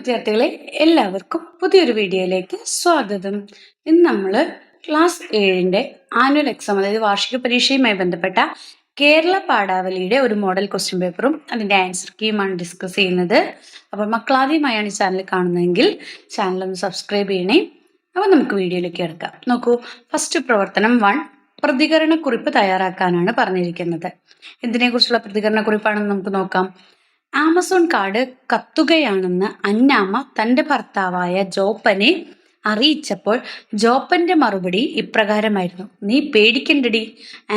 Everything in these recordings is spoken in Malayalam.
വിദ്യാർത്ഥികളെ, എല്ലാവർക്കും പുതിയൊരു വീഡിയോയിലേക്ക് സ്വാഗതം. ഇന്ന് നമ്മൾ ക്ലാസ് 7ന്റെ ആനുവൽ എക്സാം, അതായത് വാർഷിക പരീക്ഷയുമായി ബന്ധപ്പെട്ട കേരള പാഠാവലിയുടെ ഒരു മോഡൽ ക്വസ്റ്റ്യൻ പേപ്പറും അതിൻ്റെ ആൻസർ കീയുമാണ് ഡിസ്കസ് ചെയ്യുന്നത്. അപ്പോൾ മക്കളാദ്യമായാണ് ഈ ചാനൽ കാണുന്നതെങ്കിൽ ചാനലൊന്ന് സബ്സ്ക്രൈബ് ചെയ്യണേ. അപ്പോൾ നമുക്ക് വീഡിയോയിലേക്ക് കിടക്കാം. നോക്കൂ, ഫസ്റ്റ് പ്രവർത്തനം 1, പ്രതികരണക്കുറിപ്പ് തയ്യാറാക്കാനാണ് പറഞ്ഞിരിക്കുന്നത്. എന്തിനെക്കുറിച്ചുള്ള പ്രതികരണക്കുറിപ്പാണെന്ന് നമുക്ക് നോക്കാം. ആമസോൺ കാർഡ് കത്തുകയാണെന്ന് അന്നാമ്മ തൻ്റെ ഭർത്താവായ ജോപ്പനെ അറിയിച്ചപ്പോൾ ജോപ്പന്റെ മറുപടി ഇപ്രകാരമായിരുന്നു: നീ പേടിക്കണ്ടടി,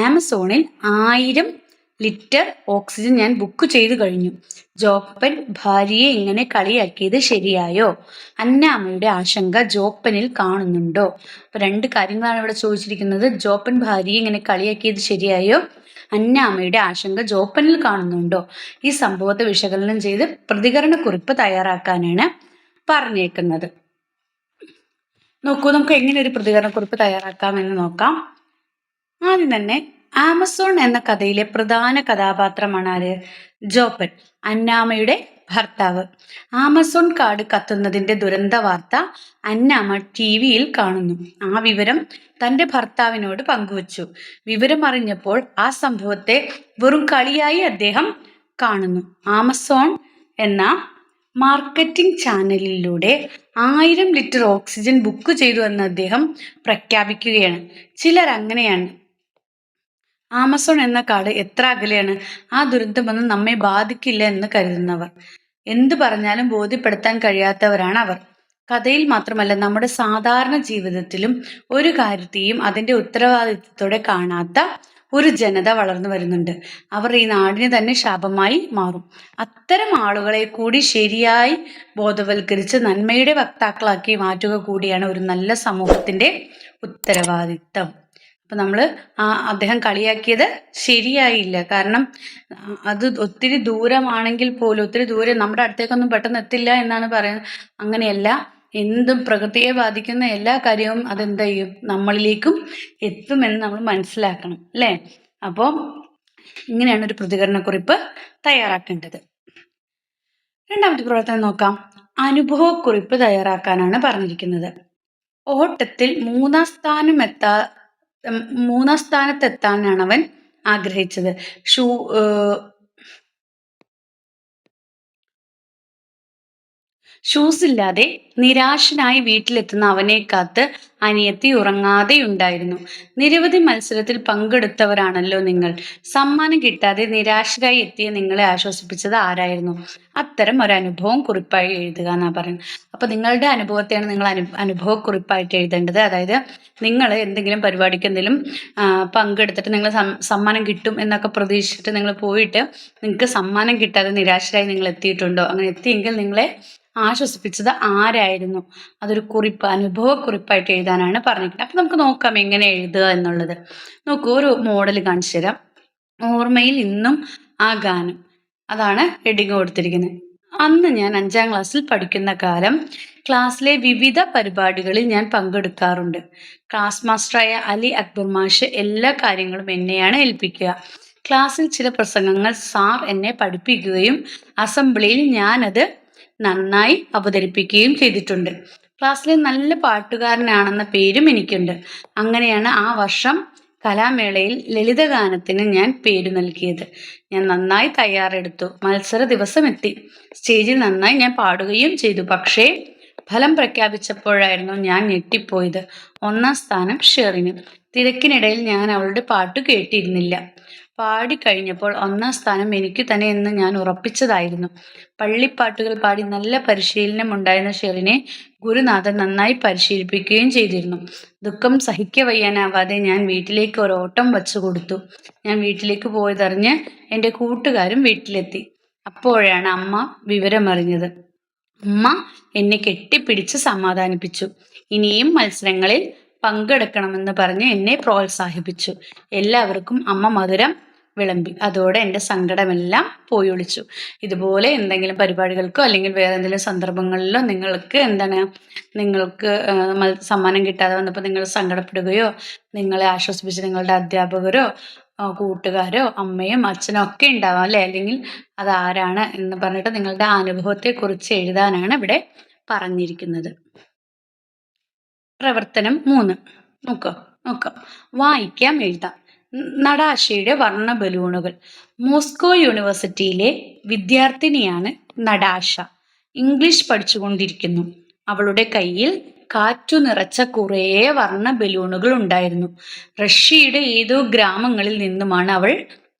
ആമസോണിൽ 1000 ലിറ്റർ ഓക്സിജൻ ഞാൻ ബുക്ക് ചെയ്തു കഴിഞ്ഞു. ജോപ്പൻ ഭാര്യയെ ഇങ്ങനെ കളിയാക്കിയത് ശരിയായോ? അന്നാമ്മയുടെ ആശങ്ക ജോപ്പനിൽ കാണുന്നുണ്ടോ? അപ്പൊ 2 കാര്യങ്ങളാണ് ഇവിടെ ചോദിച്ചിരിക്കുന്നത്. ജോപ്പൻ ഭാര്യയെ ഇങ്ങനെ കളിയാക്കിയത് ശരിയായോ? അന്നാമ്മയുടെ ആശങ്ക ജോപ്പനിൽ കാണുന്നുണ്ടോ? ഈ സംഭവത്തെ വിശകലനം ചെയ്ത് പ്രതികരണക്കുറിപ്പ് തയ്യാറാക്കാനാണ് പറഞ്ഞേക്കുന്നത്. നോക്കൂ, നമുക്ക് എങ്ങനെ ഒരു പ്രതികരണക്കുറിപ്പ് തയ്യാറാക്കാമെന്ന് നോക്കാം. ആദ്യം തന്നെ ആമസോൺ എന്ന കഥയിലെ പ്രധാന കഥാപാത്രമാണ് ആര്? ജോപ്പൻ, അന്നാമ്മയുടെ ഭർത്താവ്. ആമസോൺ കാർഡ് കത്തുന്നതിന്റെ ദുരന്ത വാർത്ത അന്നാമ്മ ടിവിയിൽ കാണുന്നു. ആ വിവരം തന്റെ ഭർത്താവിനോട് പങ്കുവച്ചു. വിവരം അറിഞ്ഞപ്പോൾ ആ സംഭവത്തെ വെറും കളിയായി അദ്ദേഹം കാണുന്നു. ആമസോൺ എന്ന മാർക്കറ്റിംഗ് ചാനലിലൂടെ 1000 ലിറ്റർ ഓക്സിജൻ ബുക്ക് ചെയ്തു എന്ന് അദ്ദേഹം പ്രഖ്യാപിക്കുകയാണ്. ചിലർ അങ്ങനെയാണ്. ആമസോൺ എന്ന കാർഡ് എത്ര അകലെയാണ്, ആ ദുരന്തമൊന്നും നമ്മെ ബാധിക്കില്ല എന്ന് കരുതുന്നവർ. എന്തു പറഞ്ഞാലും ബോധ്യപ്പെടുത്താൻ കഴിയാത്തവരാണ് അവർ. കഥയിൽ മാത്രമല്ല, നമ്മുടെ സാധാരണ ജീവിതത്തിലും ഒരു കാര്യത്തെയും അതിൻ്റെ ഉത്തരവാദിത്വത്തോടെ കാണാത്ത ഒരു ജനത വളർന്നു വരുന്നുണ്ട്. അവർ ഈ നാടിന് തന്നെ ശാപമായി മാറും. അത്തരം ആളുകളെ കൂടി ശരിയായി ബോധവൽക്കരിച്ച് നന്മയുടെ വക്താക്കളാക്കി മാറ്റുക കൂടിയാണ് ഒരു നല്ല സമൂഹത്തിന്റെ ഉത്തരവാദിത്തം. അപ്പൊ നമ്മൾ അദ്ദേഹം കളിയാക്കിയത് ശരിയായില്ല. കാരണം അത് ഒത്തിരി ദൂരമാണെങ്കിൽ പോലും, ഒത്തിരി ദൂരം നമ്മുടെ അടുത്തേക്കൊന്നും പെട്ടെന്ന് എത്തില്ല എന്നാണ് പറയുന്നത്. അങ്ങനെയല്ല, എന്തും പ്രകൃതിയെ ബാധിക്കുന്ന എല്ലാ കാര്യവും അതെന്ത് ചെയ്യും, നമ്മളിലേക്കും എത്തുമെന്ന് നമ്മൾ മനസ്സിലാക്കണം, അല്ലേ? അപ്പോൾ ഇങ്ങനെയാണ് ഒരു പ്രതികരണക്കുറിപ്പ് തയ്യാറാക്കേണ്ടത്. രണ്ടാമത്തെ പ്രവർത്തനം നോക്കാം. അനുഭവക്കുറിപ്പ് തയ്യാറാക്കാനാണ് പറഞ്ഞിരിക്കുന്നത്. ഓട്ടത്തിൽ 3ാം സ്ഥാനത്തെത്താനാണ് അവൻ ആഗ്രഹിച്ചത്. ഷൂസ് ഇല്ലാതെ നിരാശനായി വീട്ടിലെത്തുന്ന അവനെ കാത്ത് അനിയത്തി ഉറങ്ങാതെയുണ്ടായിരുന്നു. നിരവധി മത്സരത്തിൽ പങ്കെടുത്തവരാണല്ലോ നിങ്ങൾ. സമ്മാനം കിട്ടാതെ നിരാശരായി എത്തിയ നിങ്ങളെ ആശ്വസിപ്പിച്ചത് ആരായിരുന്നു? അത്തരം ഒരു അനുഭവം കുറിപ്പായി എഴുതുക എന്നാ പറയുന്നത്. അപ്പൊ നിങ്ങളുടെ അനുഭവത്തെയാണ് നിങ്ങൾ അനുഭവക്കുറിപ്പായിട്ട് എഴുതേണ്ടത്. അതായത് നിങ്ങൾ എന്തെങ്കിലും പരിപാടിക്ക് എന്തെങ്കിലും പങ്കെടുത്തിട്ട് നിങ്ങൾ സമ്മാനം കിട്ടും എന്നൊക്കെ പ്രതീക്ഷിച്ചിട്ട് നിങ്ങൾ പോയിട്ട് നിങ്ങൾക്ക് സമ്മാനം കിട്ടാതെ നിരാശരായി നിങ്ങൾ എത്തിയിട്ടുണ്ടോ? അങ്ങനെ എത്തിയെങ്കിൽ നിങ്ങളെ ആശ്വസിപ്പിച്ചത് ആരായിരുന്നു? അതൊരു കുറിപ്പ്, അനുഭവക്കുറിപ്പായിട്ട് എഴുതാനാണ് പറഞ്ഞിരിക്കുന്നത്. അപ്പൊ നമുക്ക് നോക്കാം എങ്ങനെ എഴുതുക എന്നുള്ളത്. നോക്കൂ, ഒരു മോഡൽ കാണിച്ചു തരാം. ഓർമ്മയിൽ ഇന്നും ആ ഗാനം, അതാണ് ഹെഡിങ് കൊടുത്തിരിക്കുന്നത്. അന്ന് ഞാൻ 5ാം ക്ലാസ്സിൽ പഠിക്കുന്ന കാലം ക്ലാസ്സിലെ വിവിധ പരിപാടികളിൽ ഞാൻ പങ്കെടുക്കാറുണ്ട്. ക്ലാസ് മാസ്റ്ററായ അലി അക്ബർ മാഷ് എല്ലാ കാര്യങ്ങളും എന്നെയാണ് ഏൽപ്പിക്കുക. ക്ലാസ്സിൽ ചില പ്രസംഗങ്ങൾ സാർ എന്നെ പഠിപ്പിക്കുകയും അസംബ്ലിയിൽ ഞാനത് നന്നായി അവതരിപ്പിക്കുകയും ചെയ്തിട്ടുണ്ട്. ക്ലാസ്സിലെ നല്ല പാട്ടുകാരനാണെന്ന പേരും എനിക്കുണ്ട്. അങ്ങനെയാണ് ആ വർഷം കലാമേളയിൽ ലളിതഗാനത്തിന് ഞാൻ പേര് നൽകിയത്. ഞാൻ നന്നായി തയ്യാറെടുത്തു. മത്സര ദിവസം എത്തി. സ്റ്റേജിൽ നന്നായി ഞാൻ പാടുകയും ചെയ്തു. പക്ഷേ ഫലം പ്രഖ്യാപിച്ചപ്പോഴായിരുന്നു ഞാൻ ഞെട്ടിപ്പോയത്. 1ാം സ്ഥാനം ഷെറിന്. തിരക്കിനിടയിൽ ഞാൻ അവളുടെ പാട്ട് കേട്ടിരുന്നില്ല. പാടിക്കഴിഞ്ഞപ്പോൾ 1ാം സ്ഥാനം എനിക്ക് തന്നെ എന്ന് ഞാൻ ഉറപ്പിച്ചതായിരുന്നു. പള്ളിപ്പാട്ടുകൾ പാടി നല്ല പരിശീലനം ഉണ്ടായിരുന്ന ഷെറിനെ ഗുരുനാഥൻ നന്നായി പരിശീലിപ്പിക്കുകയും ചെയ്തിരുന്നു. ദുഃഖം സഹിക്കവയ്യാനാവാതെ ഞാൻ വീട്ടിലേക്ക് ഒരു ഓട്ടം വച്ചു കൊടുത്തു. ഞാൻ വീട്ടിലേക്ക് പോയതറിഞ്ഞ് എൻ്റെ കൂട്ടുകാരും വീട്ടിലെത്തി. അപ്പോഴാണ് അമ്മ വിവരമറിഞ്ഞത്. അമ്മ എന്നെ കെട്ടിപ്പിടിച്ച് സമാധാനിപ്പിച്ചു. ഇനിയും മത്സരങ്ങളിൽ പങ്കെടുക്കണമെന്ന് പറഞ്ഞ് എന്നെ പ്രോത്സാഹിപ്പിച്ചു. എല്ലാവർക്കും അമ്മ മധുരം വിളമ്പി. അതോടെ എൻ്റെ സങ്കടമെല്ലാം പോയി ഒളിച്ചു. ഇതുപോലെ എന്തെങ്കിലും പരിപാടികൾക്കോ അല്ലെങ്കിൽ വേറെ എന്തെങ്കിലും സന്ദർഭങ്ങളിലോ നിങ്ങൾക്ക് സമ്മാനം കിട്ടാതെ വന്നപ്പോൾ നിങ്ങൾ സങ്കടപ്പെടുകയോ നിങ്ങളെ ആശ്വസിപ്പിച്ച് നിങ്ങളുടെ അധ്യാപകരോ കൂട്ടുകാരോ അമ്മയും അച്ഛനോ ഒക്കെ ഉണ്ടാവാം അല്ലേ, അല്ലെങ്കിൽ അതാരാണ് എന്ന് പറഞ്ഞിട്ട് നിങ്ങളുടെ അനുഭവത്തെക്കുറിച്ച് എഴുതാനാണ് ഇവിടെ പറഞ്ഞിരിക്കുന്നത്. പ്രവർത്തനം 3 നോക്കാം. വായിക്കാം, എഴുതാം. നടാശയുടെ വർണ്ണ ബലൂണുകൾ. മോസ്കോ യൂണിവേഴ്സിറ്റിയിലെ വിദ്യാർത്ഥിനിയാണ് നടാശ. ഇംഗ്ലീഷ് പഠിച്ചുകൊണ്ടിരിക്കുന്നു. അവളുടെ കയ്യിൽ കാറ്റു നിറച്ച കുറേ വർണ്ണ ബലൂണുകൾ ഉണ്ടായിരുന്നു. റഷ്യയുടെ ഏതോ ഗ്രാമങ്ങളിൽ നിന്നുമാണ് അവൾ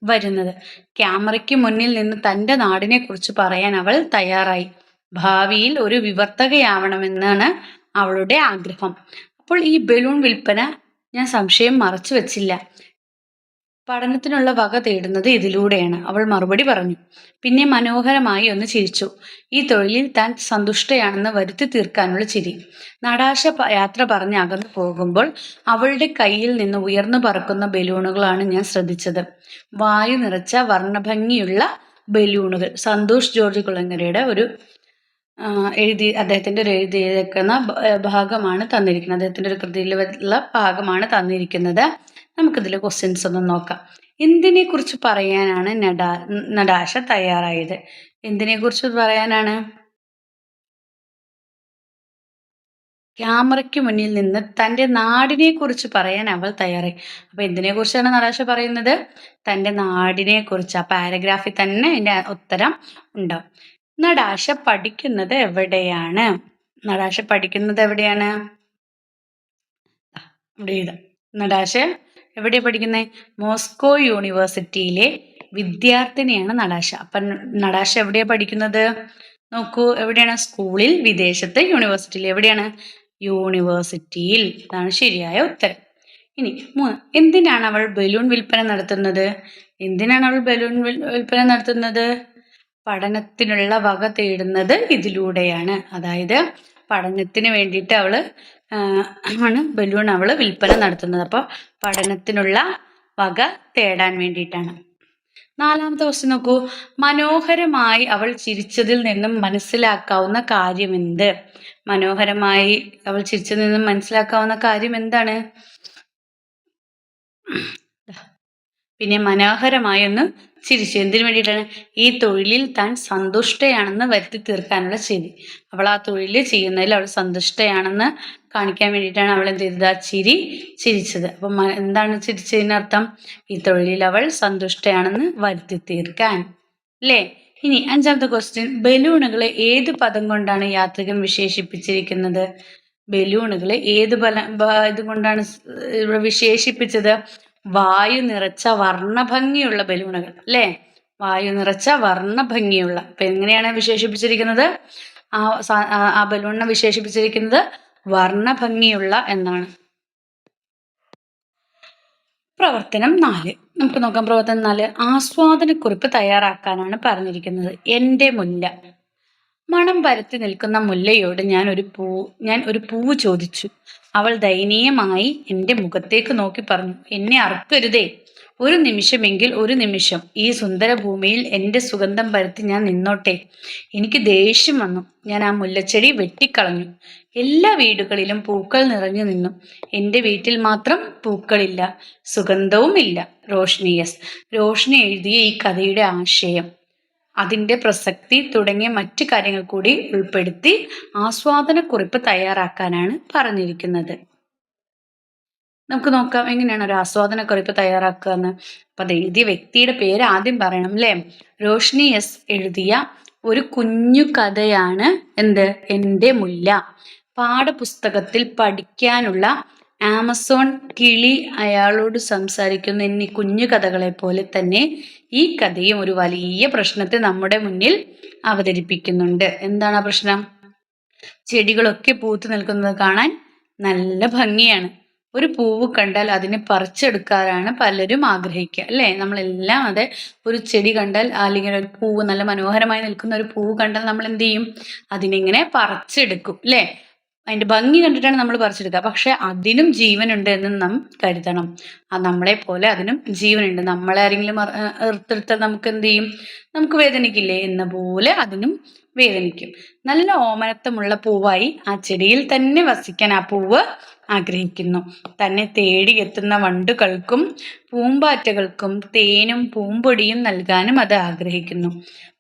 വരുന്നത്. ക്യാമറയ്ക്ക് മുന്നിൽ നിന്ന് തൻ്റെ നാടിനെ കുറിച്ച് പറയാൻ അവൾ തയ്യാറായി. ഭാവിയിൽ ഒരു വിവർത്തകയാവണമെന്നാണ് അവളുടെ ആഗ്രഹം. അപ്പോൾ ഈ ബലൂൺ വിൽപ്പന ഞാൻ സംശയം മറച്ചു വെച്ചില്ല. പഠനത്തിനുള്ള വക തേടുന്നത് ഇതിലൂടെയാണ്, അവൾ മറുപടി പറഞ്ഞു. പിന്നെ മനോഹരമായി ഒന്ന് ചിരിച്ചു. ഈ തൊഴിലിൽ താൻ സന്തുഷ്ടയാണെന്ന് വരുത്തി തീർക്കാനുള്ള ചിരി. നടാശ യാത്ര പറഞ്ഞ് അകന്നു പോകുമ്പോൾ അവളുടെ കയ്യിൽ നിന്ന് ഉയർന്നു പറക്കുന്ന ബലൂണുകളാണ് ഞാൻ ശ്രദ്ധിച്ചത്. വായു നിറച്ച വർണ്ണഭംഗിയുള്ള ബലൂണുകൾ. സന്തോഷ് ജോർജ് കുളങ്ങരയുടെ ഒരു അദ്ദേഹത്തിൻ്റെ ഒരു എഴുതിയിരിക്കുന്ന ഭാഗമാണ് തന്നിരിക്കുന്നത്. അദ്ദേഹത്തിൻ്റെ ഒരു കൃതിയിലുള്ള ഭാഗമാണ് തന്നിരിക്കുന്നത്. നമുക്കിതിൽ ക്വസ്റ്റ്യൻസ് ഒന്ന് നോക്കാം. എന്തിനെ കുറിച്ച് പറയാനാണ് നടാശ തയ്യാറായത്? എന്തിനെ കുറിച്ച് പറയാനാണ്? ക്യാമറയ്ക്ക് മുന്നിൽ നിന്ന് തൻ്റെ നാടിനെ കുറിച്ച് പറയാൻ അവൾ തയ്യാറായി. അപ്പൊ എന്തിനെ കുറിച്ചാണ് നടാശ പറയുന്നത്? തൻ്റെ നാടിനെ കുറിച്ച്. ആ പാരഗ്രാഫിൽ തന്നെ അതിൻ്റെ ഉത്തരം ഉണ്ടാവും. നടാശ പഠിക്കുന്നത് എവിടെയാണ്? നടാശ പഠിക്കുന്നത് എവിടെയാണ്? ഇവിടെ എഴുതാം. നടാശ എവിടെയാണ് പഠിക്കുന്നത്? മോസ്കോ യൂണിവേഴ്സിറ്റിയിലെ വിദ്യാർത്ഥിനിയാണ് നടാശ. അപ്പം നടാശ എവിടെയാണ് പഠിക്കുന്നത്? നോക്കൂ, എവിടെയാണ്? സ്കൂളിൽ, വിദേശത്ത്, യൂണിവേഴ്സിറ്റിയിൽ. എവിടെയാണ്? യൂണിവേഴ്സിറ്റിയിൽ. ഇതാണ് ശരിയായ ഉത്തരം. ഇനി 3, എന്തിനാണ് അവൾ ബലൂൺ വിൽപ്പന നടത്തുന്നത്? എന്തിനാണ് അവൾ ബലൂൺ വിൽപ്പന നടത്തുന്നത്? പഠനത്തിനുള്ള വക തേടുന്നത് ഇതിലൂടെയാണ്. അതായത് പഠനത്തിന് വേണ്ടിയിട്ട് ആണ് ബലൂൺ അവൾ വിൽപ്പന നടത്തുന്നത്. അപ്പോൾ പഠനത്തിനുള്ള വക തേടാൻ വേണ്ടിയിട്ടാണ്. 4ാമത്തെ ക്വസ്റ്റ്യൻ നോക്കൂ. മനോഹരമായി അവൾ ചിരിച്ചതിൽ നിന്നും മനസ്സിലാക്കാവുന്ന കാര്യമെന്ത്? മനോഹരമായി അവൾ ചിരിച്ചതിൽ നിന്നും മനസ്സിലാക്കാവുന്ന കാര്യം എന്താണ്? പിന്നെ മനോഹരമായി ഒന്ന് ചിരിച്ചു. എന്തിനു വേണ്ടിയിട്ടാണ്? ഈ തൊഴിലിൽ താൻ സന്തുഷ്ടയാണെന്ന് വരുത്തി തീർക്കാനുള്ള ചിരി. അവൾ ആ തൊഴിൽ ചെയ്യുന്നതിൽ അവൾ സന്തുഷ്ടയാണെന്ന് കാണിക്കാൻ വേണ്ടിയിട്ടാണ് അവൾ എന്ത് ചെയ്തത്? ആ ചിരി ചിരിച്ചത്. അപ്പം എന്താണ് ചിരിച്ചതിനർത്ഥം? ഈ തൊഴിലിൽ അവൾ സന്തുഷ്ടയാണെന്ന് വരുത്തി തീർക്കാൻ, അല്ലേ? ഇനി 5ാമത്തെ ക്വസ്റ്റ്യൻ. ബലൂണുകളെ ഏത് പദം കൊണ്ടാണ് യാത്രികൻ വിശേഷിപ്പിച്ചിരിക്കുന്നത്? ബലൂണുകളെ ഏത് ഇതുകൊണ്ടാണ് ഇവിടെ വിശേഷിപ്പിച്ചത്? വായു നിറച്ച വർണ്ണഭംഗിയുള്ള ബലൂണുകൾ, അല്ലേ? വായു നിറച്ച വർണ്ണഭംഗിയുള്ള. അപ്പൊ എങ്ങനെയാണ് വിശേഷിപ്പിച്ചിരിക്കുന്നത്? ആ ബലൂണിനെ വിശേഷിപ്പിച്ചിരിക്കുന്നത് വർണ്ണഭംഗിയുള്ള എന്നാണ്. പ്രവർത്തനം 4 നമുക്ക് നോക്കാം. പ്രവർത്തനം 4 ആസ്വാദനക്കുറിപ്പ് തയ്യാറാക്കാനാണ് പറഞ്ഞിരിക്കുന്നത്. എൻ്റെ മുല്ല. മണം പരത്തി നിൽക്കുന്ന മുല്ലയോട് ഞാൻ ഒരു പൂവ് ചോദിച്ചു. അവൾ ദയനീയമായി എൻ്റെ മുഖത്തേക്ക് നോക്കി പറഞ്ഞു, എന്നെ അറുക്കരുതേ. ഒരു നിമിഷമെങ്കിൽ ഒരു നിമിഷം ഈ സുന്ദര ഭൂമിയിൽ എൻ്റെ സുഗന്ധം പരത്തി ഞാൻ നിന്നോട്ടെ. എനിക്ക് ദേഷ്യം വന്നു. ഞാൻ ആ മുല്ലച്ചെടി വെട്ടിക്കളഞ്ഞു. എല്ലാ വീടുകളിലും പൂക്കൾ നിറഞ്ഞു നിന്നു. എൻ്റെ വീട്ടിൽ മാത്രം പൂക്കളില്ല, സുഗന്ധവും ഇല്ല. റോഷ്നി എഴുതിയ ഈ കഥയുടെ ആശയം, അതിൻ്റെ പ്രസക്തി തുടങ്ങിയ മറ്റു കാര്യങ്ങൾ കൂടി ഉൾപ്പെടുത്തി ആസ്വാദനക്കുറിപ്പ് തയ്യാറാക്കാനാണ് പറഞ്ഞിരിക്കുന്നത്. നമുക്ക് നോക്കാം എങ്ങനെയാണ് ഒരു ആസ്വാദനക്കുറിപ്പ് തയ്യാറാക്കുക എന്ന്. അപ്പൊ അത് എഴുതിയ വ്യക്തിയുടെ പേര് ആദ്യം പറയണം, അല്ലേ? റോഷ്നി എസ് എഴുതിയ ഒരു കുഞ്ഞു കഥയാണ് എൻ്റെ മുല്ല. പാഠപുസ്തകത്തിൽ പഠിക്കാനുള്ള ആമസോൺ കിളി അയാളോട് സംസാരിക്കുന്ന എന്നീ കുഞ്ഞു കഥകളെ പോലെ തന്നെ ഈ കഥയും ഒരു വലിയ പ്രശ്നത്തെ നമ്മുടെ മുന്നിൽ അവതരിപ്പിക്കുന്നുണ്ട്. എന്താണ് ആ പ്രശ്നം? ചെടികളൊക്കെ പൂത്തു നിൽക്കുന്നത് കാണാൻ നല്ല ഭംഗിയാണ്. ഒരു പൂവ് കണ്ടാൽ അതിനെ പറിച്ചെടുക്കാനാണ് പലരും ആഗ്രഹിക്കുക, അല്ലേ? നമ്മളെല്ലാം അതെ. ഒരു ചെടി കണ്ടാൽ അല്ലെങ്കിൽ ഒരു പൂവ്, നല്ല മനോഹരമായി നിൽക്കുന്ന ഒരു പൂവ് കണ്ടാൽ നമ്മൾ എന്ത് ചെയ്യും? അതിനെങ്ങനെ പറിച്ചെടുക്കും, അല്ലേ? അതിന്റെ ഭംഗി കണ്ടിട്ടാണ് നമ്മൾ പറിച്ചെടുക്കുക. പക്ഷെ അതിനും ജീവനുണ്ട് എന്ന് നാം കരുതണം. നമ്മളെ പോലെ അതിനും ജീവനുണ്ട്. നമ്മളെ ആരെങ്കിലും എർത്തെടുത്താൽ നമുക്ക് എന്ത് ചെയ്യും? നമുക്ക് വേദനിക്കില്ലേ? എന്ന പോലെ അതിനും വേദനിക്കും. നല്ല ഓമനത്വമുള്ള പൂവായി ആ ചെടിയിൽ തന്നെ വസിക്കാൻ ആ പൂവ് ആഗ്രഹിക്കുന്നു. തന്നെ തേടി എത്തുന്ന വണ്ടുകൾക്കും പൂമ്പാറ്റകൾക്കും തേനും പൂമ്പൊടിയും നൽകാനും അത് ആഗ്രഹിക്കുന്നു.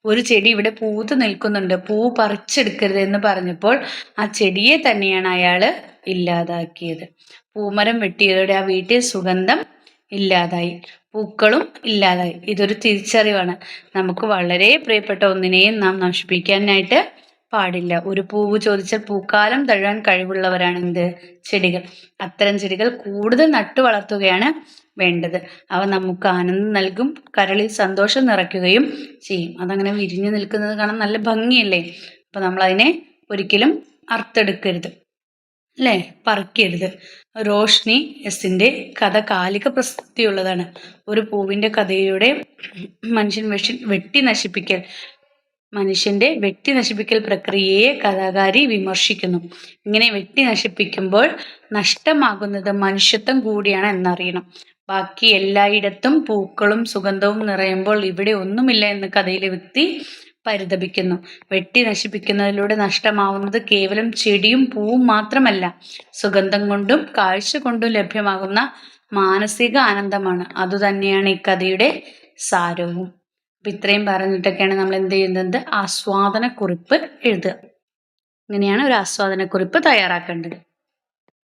ഒരു ചെടി ഇവിടെ പൂത്ത് നിൽക്കുന്നുണ്ട്, പൂ പറിച്ചെടുക്കരുത് എന്ന് പറഞ്ഞപ്പോൾ ആ ചെടിയെ തന്നെയാണ് അയാള് ഇല്ലാതാക്കിയത്. പൂമരം വെട്ടിയതോടെ ആ വീട്ടിൽ സുഗന്ധം ഇല്ലാതായി, പൂക്കളും ഇല്ലാതായി. ഇതൊരു തിരിച്ചറിവാണ്. നമുക്ക് വളരെ പ്രിയപ്പെട്ട ഒന്നിനെയും നാം നശിപ്പിക്കാനായിട്ട് പാടില്ല. ഒരു പൂവ് ചോദിച്ചാൽ പൂക്കാലം തഴുകാൻ കഴിവുള്ളവരാണ് എന്ത്? ചെടികൾ. അത്തരം ചെടികൾ കൂടുതൽ നട്ടു വളർത്തുകയാണ് വേണ്ടത്. അവ നമുക്ക് ആനന്ദം നൽകും, കരളിൽ സന്തോഷം നിറയ്ക്കുകയും ചെയ്യും. അതങ്ങനെ വിരിഞ്ഞു നിൽക്കുന്നത് കാണാൻ നല്ല ഭംഗിയല്ലേ? അപ്പൊ നമ്മൾ അതിനെ ഒരിക്കലും അർത്തെടുക്കരുത്, അല്ലേ? പറിക്കരുത്. റോഷ്നി എസിന്റെ കഥ കാലിക പ്രസക്തിയുള്ളതാണ്. ഒരു പൂവിന്റെ കഥയുടെ മനുഷ്യന്റെ വെട്ടി നശിപ്പിക്കൽ പ്രക്രിയയെ കഥാകാരി വിമർശിക്കുന്നു. ഇങ്ങനെ വെട്ടി നശിപ്പിക്കുമ്പോൾ നഷ്ടമാകുന്നത് മനുഷ്യത്വം കൂടിയാണ് എന്നറിയണം. ബാക്കി എല്ലായിടത്തും പൂക്കളും സുഗന്ധവും നിറയുമ്പോൾ ഇവിടെ ഒന്നുമില്ല എന്ന് കഥയിലെ വ്യക്തി പരിതപിക്കുന്നു. വെട്ടി നശിപ്പിക്കുന്നതിലൂടെ നഷ്ടമാവുന്നത് കേവലം ചെടിയും പൂവും മാത്രമല്ല, സുഗന്ധം കൊണ്ടും കാഴ്ച കൊണ്ടും ലഭ്യമാകുന്ന മാനസിക ആനന്ദമാണ്. അതുതന്നെയാണ് ഈ കഥയുടെ സാരവും. അപ്പൊ ഇത്രയും പറഞ്ഞിട്ടൊക്കെയാണ് നമ്മൾ എന്ത് ചെയ്യുന്നത്? ആസ്വാദനക്കുറിപ്പ് എഴുതുക. ഇങ്ങനെയാണ് ഒരു ആസ്വാദനക്കുറിപ്പ് തയ്യാറാക്കേണ്ടത്.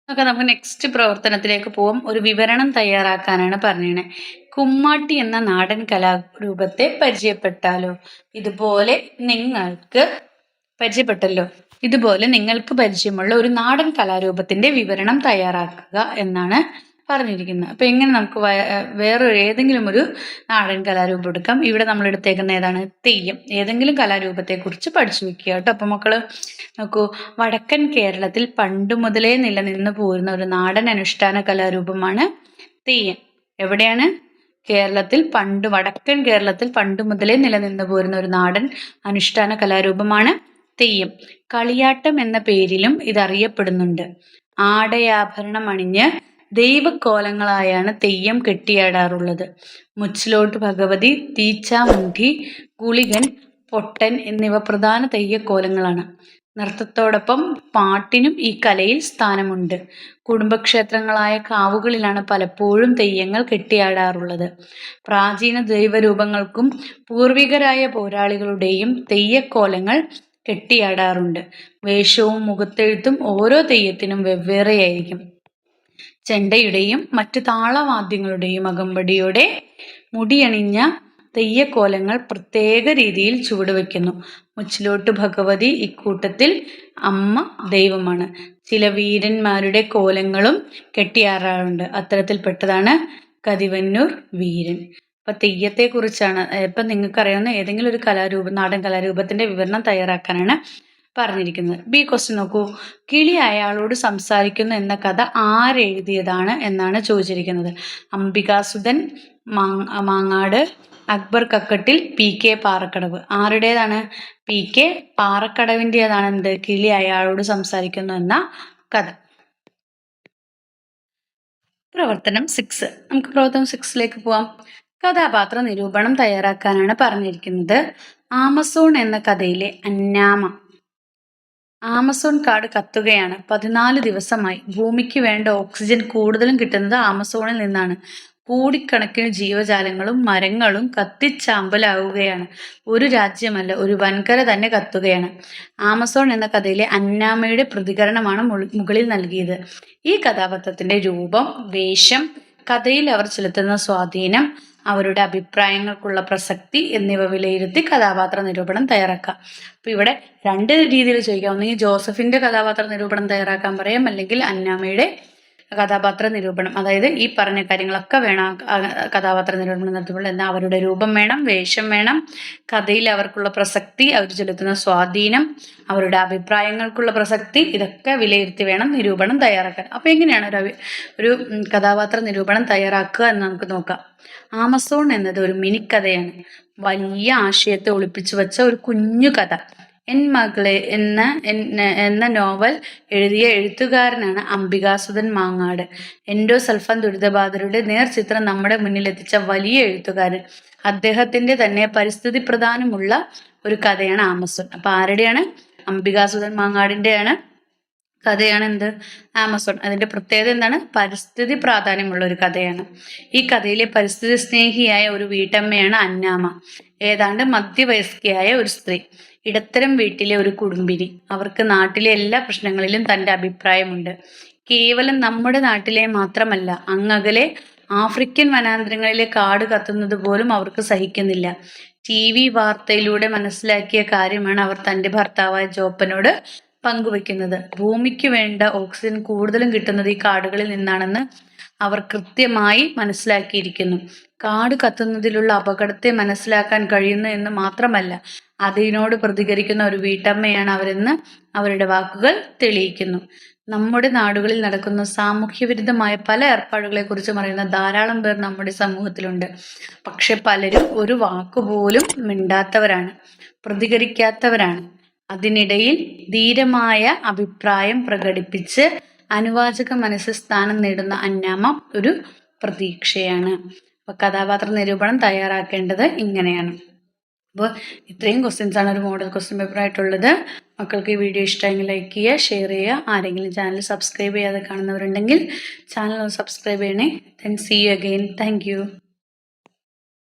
നമുക്ക് നെക്സ്റ്റ് പ്രവർത്തനത്തിലേക്ക് പോവാം. ഒരു വിവരണം തയ്യാറാക്കാനാണ് പറഞ്ഞത്. കുമ്മാട്ടി എന്ന നാടൻ കലാരൂപത്തെ പരിചയപ്പെട്ടാലോ? ഇതുപോലെ നിങ്ങൾക്ക് പരിചയമുള്ള ഒരു നാടൻ കലാരൂപത്തിന്റെ വിവരണം തയ്യാറാക്കുക എന്നാണ് പറഞ്ഞിരിക്കുന്നത്. അപ്പൊ എങ്ങനെ നമുക്ക് വേറൊരു ഏതെങ്കിലും ഒരു നാടൻ കലാരൂപം എടുക്കാം. ഇവിടെ നമ്മൾ എടുത്തേക്കുന്ന ഏതാണ്? തെയ്യം. ഏതെങ്കിലും കലാരൂപത്തെ കുറിച്ച് പഠിച്ചു വെക്കുക കേട്ടോ. അപ്പൊ മക്കള് നോക്കൂ, വടക്കൻ കേരളത്തിൽ പണ്ടു മുതലേ നിലനിന്ന് പോരുന്ന ഒരു നാടൻ അനുഷ്ഠാന കലാരൂപമാണ് തെയ്യം. എവിടെയാണ്? വടക്കൻ കേരളത്തിൽ പണ്ടു മുതലേ നിലനിന്ന് പോരുന്ന ഒരു നാടൻ അനുഷ്ഠാന കലാരൂപമാണ് തെയ്യം. കളിയാട്ടം എന്ന പേരിലും ഇതറിയപ്പെടുന്നുണ്ട്. ആടയാഭരണം അണിഞ്ഞ് ദൈവക്കോലങ്ങളായാണ് തെയ്യം കെട്ടിയാടാറുള്ളത്. മുച്ചിലോട്ട് ഭഗവതി, തീച്ചാമുണ്ഡി, ഗുളികൻ, പൊട്ടൻ എന്നിവ പ്രധാന തെയ്യക്കോലങ്ങളാണ്. നൃത്തത്തോടൊപ്പം പാട്ടിനും ഈ കലയിൽ സ്ഥാനമുണ്ട്. കുടുംബക്ഷേത്രങ്ങളായ കാവുകളിലാണ് പലപ്പോഴും തെയ്യങ്ങൾ കെട്ടിയാടാറുള്ളത്. പ്രാചീന ദൈവരൂപങ്ങൾക്കും പൂർവികരായ പോരാളികളുടെയും തെയ്യക്കോലങ്ങൾ കെട്ടിയാടാറുണ്ട്. വേഷവും മുഖത്തെഴുത്തും ഓരോ തെയ്യത്തിനും വെവ്വേറെയായിരിക്കും. ചെണ്ടയുടെയും മറ്റു താളവാദ്യങ്ങളുടെയും അകമ്പടിയോടെ മുടിയണിഞ്ഞ തെയ്യക്കോലങ്ങൾ പ്രത്യേക രീതിയിൽ ചുവടുവെക്കുന്നു. മുച്ചിലോട്ട് ഭഗവതി ഇക്കൂട്ടത്തിൽ അമ്മ ദൈവമാണ്. ചില വീരന്മാരുടെ കോലങ്ങളും കെട്ടിയാറാറുണ്ട്. അത്തരത്തിൽപ്പെട്ടതാണ് കതിവന്നൂർ വീരൻ. അപ്പൊ തെയ്യത്തെ കുറിച്ചാണ്. ഇപ്പൊ നിങ്ങൾക്കറിയാവുന്ന ഏതെങ്കിലും ഒരു നാടൻ കലാരൂപത്തിന്റെ വിവരണം തയ്യാറാക്കാനാണ് പറഞ്ഞിരിക്കുന്നത്. ബി ക്വസ്റ്റ്യൻ നോക്കൂ. കിളി അയാളോട് സംസാരിക്കുന്നു എന്ന കഥ ആരെഴുതിയതാണ് എന്നാണ് ചോദിച്ചിരിക്കുന്നത്. അംബികാസുധൻ മാങ്ങാട്, അക്ബർ കക്കട്ടിൽ, പി.കെ. പാറക്കടവ്. ആരുടേതാണ്? പി.കെ. പാറക്കടവിൻ്റെതാണ് എന്ത്? കിളി അയാളോട് സംസാരിക്കുന്നു എന്ന കഥ. പ്രവർത്തനം 6. നമുക്ക് പ്രവർത്തനം 6ലേക്ക് പോവാം. കഥാപാത്ര നിരൂപണം തയ്യാറാക്കാനാണ് പറഞ്ഞിരിക്കുന്നത്. ആമസോൺ എന്ന കഥയിലെ അന്നാമ. ആമസോൺ കാട് കത്തുകയാണ്. 14 ദിവസമായി. ഭൂമിക്ക് വേണ്ട ഓക്സിജൻ കൂടുതലും കിട്ടുന്നത് ആമസോണിൽ നിന്നാണ്. കോടിക്കണക്കിന് ജീവജാലങ്ങളും മരങ്ങളും കത്തിച്ചാമ്പലാവുകയാണ്. ഒരു രാജ്യമല്ല, ഒരു വൻകര തന്നെ കത്തുകയാണ്. ആമസോൺ എന്ന കഥയിലെ അന്നാമയുടെ പ്രതികരണമാണ് മുകളിൽ നൽകിയത്. ഈ കഥാപാത്രത്തിന്റെ രൂപം, വേഷം, കഥയിൽ അവർ ചെലുത്തുന്ന സ്വാധീനം, അവരുടെ അഭിപ്രായങ്ങൾക്കുള്ള പ്രസക്തി എന്നിവ വിലയിരുത്തി കഥാപാത്ര നിരൂപണം തയ്യാറാക്കാം. അപ്പൊ ഇവിടെ 2 രീതിയിൽ ചോദിക്കാം. ഒന്നുകിൽ ജോസഫിന്റെ കഥാപാത്ര നിരൂപണം തയ്യാറാക്കാൻ പറയാം, അല്ലെങ്കിൽ അന്നാമയുടെ കഥാപാത്ര നിരൂപണം. അതായത് ഈ പറഞ്ഞ കാര്യങ്ങളൊക്കെ വേണം കഥാപാത്ര നിരൂപണം നടത്തുമ്പോൾ. എന്നാൽ അവരുടെ രൂപം വേണം, വേഷം വേണം, കഥയിൽ അവർക്കുള്ള പ്രസക്തി, അവർ ചെലുത്തുന്ന സ്വാധീനം, അവരുടെ അഭിപ്രായങ്ങൾക്കുള്ള പ്രസക്തി, ഇതൊക്കെ വിലയിരുത്തി വേണം നിരൂപണം തയ്യാറാക്കാൻ. അപ്പൊ എങ്ങനെയാണ് ഒരു കഥാപാത്ര നിരൂപണം തയ്യാറാക്കുക എന്ന് നമുക്ക് നോക്കാം. ആമസോൺ എന്നത് ഒരു മിനിക്കഥയാണ്. വലിയ ആശയത്തെ ഒളിപ്പിച്ചു വെച്ച ഒരു കുഞ്ഞു കഥ. എൻ മകളെ എന്ന നോവൽ എഴുതിയ എഴുത്തുകാരനാണ് അംബികാസുധൻ മാങ്ങാട്. എൻഡോസൾഫാൻ ദുരിതബാധിതരുടെ നേർചിത്രം നമ്മുടെ മുന്നിലെത്തിച്ച വലിയ എഴുത്തുകാരൻ. അദ്ദേഹത്തിന്റെ തന്നെ പരിസ്ഥിതി പ്രധാനമുള്ള ഒരു കഥയാണ് ആമസോൺ. അപ്പൊ ആരുടെയാണ്? അംബികാസുധൻ മാങ്ങാടിന്റെയാണ് കഥയാണ് എന്ത്? ആമസോൺ. അതിൻ്റെ പ്രത്യേകത എന്താണ്? പരിസ്ഥിതി പ്രാധാന്യമുള്ള ഒരു കഥയാണ്. ഈ കഥയിലെ പരിസ്ഥിതി സ്നേഹിയായ ഒരു വീട്ടമ്മയാണ് അന്നാമ. ഏതാണ്ട് മധ്യവയസ്കയായ ഒരു സ്ത്രീ, ഇടത്തരം വീട്ടിലെ ഒരു കുടുംബിനി. അവർക്ക് നാട്ടിലെ എല്ലാ പ്രശ്നങ്ങളിലും തൻ്റെ അഭിപ്രായമുണ്ട്. കേവലം നമ്മുടെ നാട്ടിലെ മാത്രമല്ല, അങ്ങകലെ ആഫ്രിക്കൻ വനാന്തരങ്ങളിലെ കാട് കത്തുന്നത് പോലും അവർക്ക് സഹിക്കുന്നില്ല. TV വാർത്തയിലൂടെ മനസ്സിലാക്കിയ കാര്യമാണ് അവർ തൻ്റെ ഭർത്താവായ ജോപ്പനോട് പങ്കുവെക്കുന്നത്. ഭൂമിക്ക് വേണ്ട ഓക്സിജൻ കൂടുതലും കിട്ടുന്നത് ഈ കാടുകളിൽ നിന്നാണെന്ന് അവർ കൃത്യമായി മനസ്സിലാക്കിയിരിക്കുന്നു. കാട് കത്തുന്നതിലുള്ള അപകടത്തെ മനസ്സിലാക്കാൻ കഴിയുന്നു എന്ന് മാത്രമല്ല, അതിനോട് പ്രതികരിക്കുന്ന ഒരു വീട്ടമ്മയാണ് അവരെന്ന് അവരുടെ വാക്കുകൾ തെളിയിക്കുന്നു. നമ്മുടെ നാടുകളിൽ നടക്കുന്ന സാമൂഹ്യവിരുദ്ധമായ പല ഏർപ്പാടുകളെക്കുറിച്ചും അറിയുന്ന ധാരാളം പേർ നമ്മുടെ സമൂഹത്തിലുണ്ട്. പക്ഷെ പലരും ഒരു വാക്കുപോലും മിണ്ടാത്തവരാണ്, പ്രതികരിക്കാത്തവരാണ്. അതിനിടയിൽ ധീരമായ അഭിപ്രായം പ്രകടിപ്പിച്ച് അനുവാചക മനസ്സിൽ സ്ഥാനം നേടുന്ന അന്നാമ ഒരു പ്രതീക്ഷയാണ്. അപ്പോൾ കഥാപാത്ര നിരൂപണം തയ്യാറാക്കേണ്ടത് ഇങ്ങനെയാണ്. അപ്പോൾ ഇത്രയും ക്വസ്റ്റ്യൻസ് ആണ് ഒരു മോഡൽ ക്വസ്റ്റ്യൻ പേപ്പർ ആയിട്ടുള്ളത്. മക്കൾക്ക് ഈ വീഡിയോ ഇഷ്ടമെങ്കിൽ ലൈക്ക് ചെയ്യുക, ഷെയർ ചെയ്യുക. ആരെങ്കിലും ചാനൽ സബ്സ്ക്രൈബ് ചെയ്യാതെ കാണുന്നവരുണ്ടെങ്കിൽ ചാനൽ ഒന്ന് സബ്സ്ക്രൈബ് ചെയ്യണേ. Then see you again. Thank U.